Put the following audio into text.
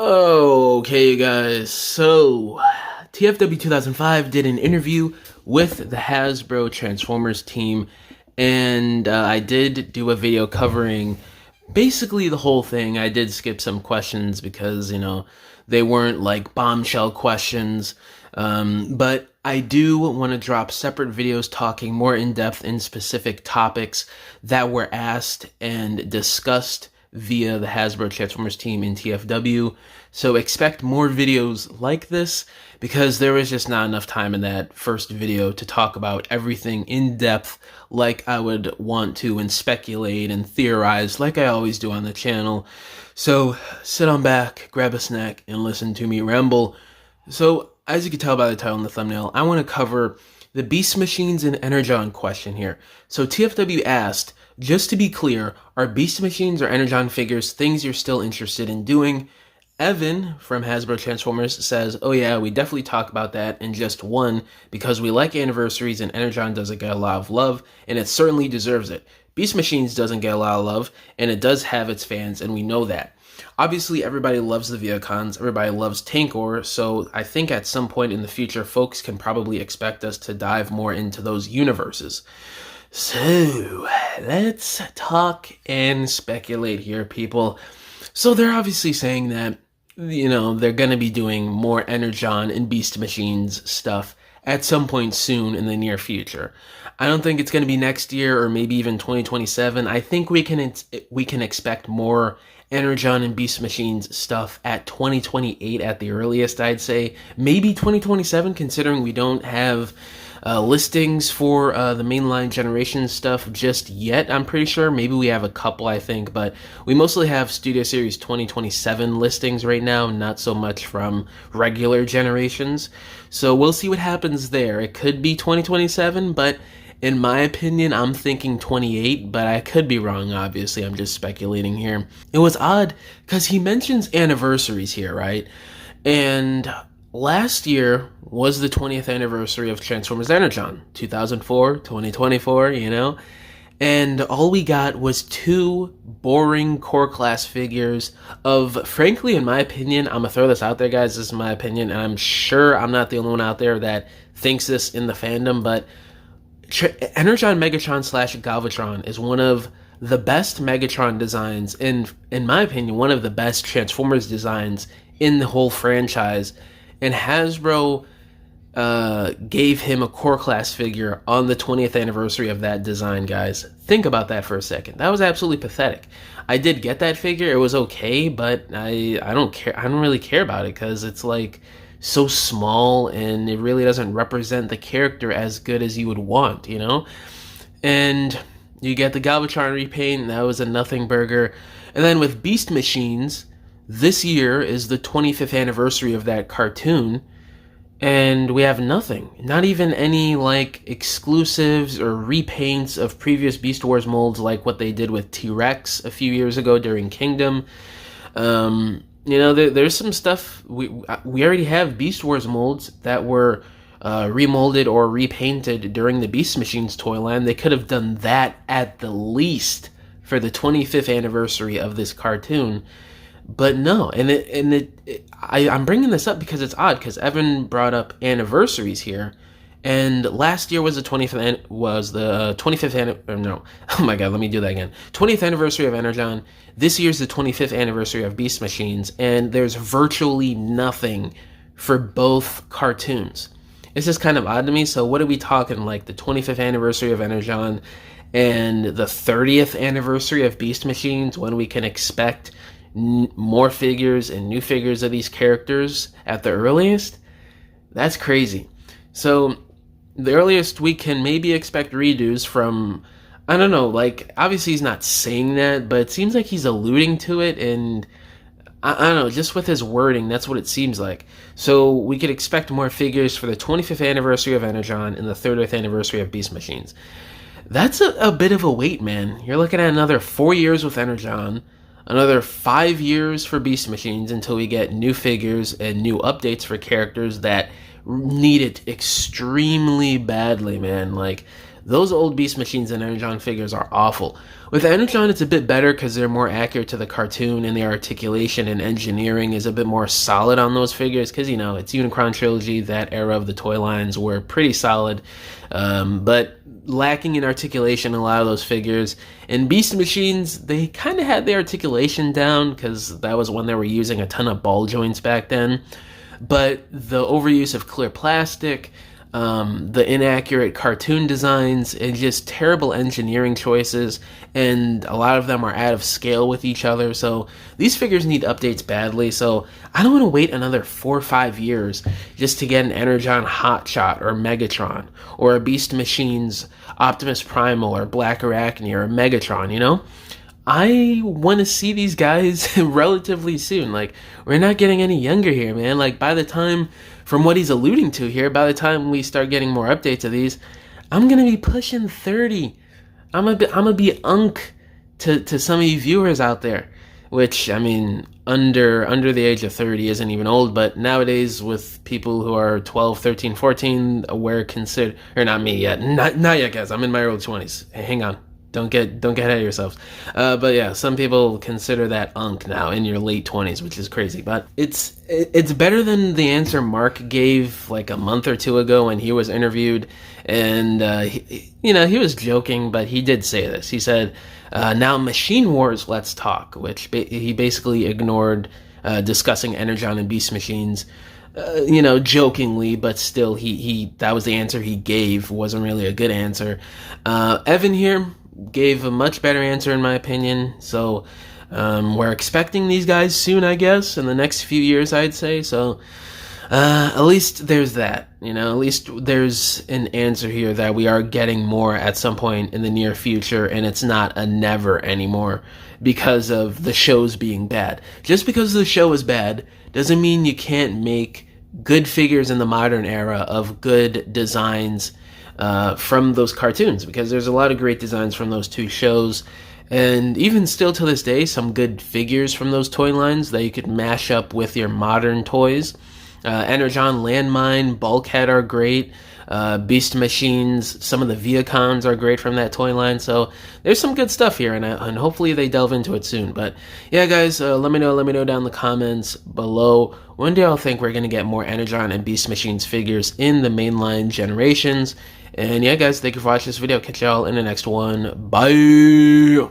Okay, you guys. So, TFW 2005 did an interview with the Hasbro Transformers team, and I did do a video covering basically the whole thing. I did skip some questions because, they weren't like bombshell questions. But I do want to drop separate videos talking more in depth in specific topics that were asked and discussed via the Hasbro Transformers team in TFW. So expect more videos like this because there was just not enough time in that first video to talk about everything in depth like I would want to and speculate and theorize like I always do on the channel. So sit on back, grab a snack, and listen to me ramble. So as you can tell by the title and the thumbnail, I want to cover the Beast Machines and Energon question here. So TFW asked, just to be clear, are Beast Machines or Energon figures things you're still interested in doing? Evan from Hasbro Transformers says, oh yeah, we definitely talk about that in just one because we like anniversaries and Energon doesn't get a lot of love and it certainly deserves it. Beast Machines doesn't get a lot of love and it does have its fans and we know that. Obviously, everybody loves the Viacons, everybody loves Tankor, so I think at some point in the future, folks can probably expect us to dive more into those universes. So, let's talk and speculate here, people. So they're obviously saying that, they're going to be doing more Energon and Beast Machines stuff at some point soon in the near future. I don't think it's going to be next year or maybe even 2027. I think we can expect more Energon and Beast Machines stuff at 2028 at the earliest, I'd say. Maybe 2027, considering we don't have listings for the mainline generation stuff just yet, I'm pretty sure. Maybe we have a couple, I think, but we mostly have Studio Series 2027 listings right now, not so much from regular generations. So we'll see what happens there. It could be 2027, but in my opinion, I'm thinking 28, but I could be wrong, obviously. I'm just speculating here. It was odd, because he mentions anniversaries here, right? And last year was the 20th anniversary of Transformers Energon, 2004, 2024, And all we got was two boring core class figures of, frankly, in my opinion, I'm going to throw this out there, guys, this is my opinion, and I'm sure I'm not the only one out there that thinks this in the fandom, but Energon Megatron / Galvatron is one of the best Megatron designs, and in my opinion, one of the best Transformers designs in the whole franchise. And Hasbro gave him a core class figure on the 20th anniversary of that design, guys. Think about that for a second. That was absolutely pathetic. I did get that figure. It was okay, but I don't care. I don't really care about it because it's like so small and it really doesn't represent the character as good as you would want, And you get the Galvatron repaint. That was a nothing burger. And then with Beast Machines, this year is the 25th anniversary of that cartoon, and we have nothing. Not even any, exclusives or repaints of previous Beast Wars molds like what they did with T-Rex a few years ago during Kingdom. There's some stuff. We already have Beast Wars molds that were remolded or repainted during the Beast Machines toy line. They could have done that at the least for the 25th anniversary of this cartoon. But no, I'm bringing this up because it's odd, because Evan brought up anniversaries here, and last year was the 25th oh my god, let me do that again. 20th anniversary of Energon. This year's the 25th anniversary of Beast Machines, and there's virtually nothing for both cartoons. It's just kind of odd to me. So what are we talking, like the 25th anniversary of Energon and the 30th anniversary of Beast Machines, when we can expect more figures and new figures of these characters at the earliest? That's crazy. So the earliest we can maybe expect redos from, I don't know, obviously he's not saying that, but it seems like he's alluding to it, and I don't know, just with his wording, that's what it seems like. So we could expect more figures for the 25th anniversary of Energon and the 30th anniversary of Beast Machines. That's a bit of a wait, man. You're looking at another 4 years with Energon, another 5 years for Beast Machines until we get new figures and new updates for characters that need it extremely badly, man. Those old Beast Machines and Energon figures are awful. With Energon, it's a bit better because they're more accurate to the cartoon, and the articulation and engineering is a bit more solid on those figures because, you know, it's Unicron Trilogy. That era of the toy lines were pretty solid, but lacking in articulation in a lot of those figures. And Beast Machines, they kind of had the articulation down because that was when they were using a ton of ball joints back then. But the overuse of clear plastic, the inaccurate cartoon designs, and just terrible engineering choices, and a lot of them are out of scale with each other, so these figures need updates badly. So I don't want to wait another 4 or 5 years just to get an Energon Hotshot or Megatron, or a Beast Machines Optimus Primal or Black Arachne or Megatron, you know? I want to see these guys relatively soon. Like, we're not getting any younger here, man. Like, by the time, from what he's alluding to here, by the time we start getting more updates of these, I'm going to be pushing 30. I'm gonna be unk to some of you viewers out there, which, I mean, under the age of 30 isn't even old, but nowadays with people who are 12, 13, 14, we're considered, or not me yet, not yet, guys. I'm in my early 20s. Hey, hang on. Don't get ahead of yourselves. But yeah, some people consider that unk now in your late 20s, which is crazy. But it's better than the answer Mark gave like a month or two ago when he was interviewed. And, he was joking, but he did say this. He said, now Machine Wars, let's talk, which he basically ignored discussing Energon and Beast Machines. Jokingly, but still, he that was the answer he gave. Wasn't really a good answer. Evan here gave a much better answer in my opinion. So we're expecting these guys soon, I guess, in the next few years, I'd say. So at least there's that. At least there's an answer here that we are getting more at some point in the near future, and it's not a never anymore because of the shows being bad. Just because the show is bad doesn't mean you can't make good figures in the modern era of good designs from those cartoons, because there's a lot of great designs from those two shows, and even still to this day, some good figures from those toy lines that you could mash up with your modern toys. Energon, Landmine, Bulkhead are great. Beast Machines, some of the Viacons are great from that toy line. So there's some good stuff here, and hopefully they delve into it soon. But yeah, guys, let me know down in the comments below. When do y'all think we're gonna get more Energon and Beast Machines figures in the mainline generations? And yeah, guys, thank you for watching this video. Catch y'all in the next one. Bye.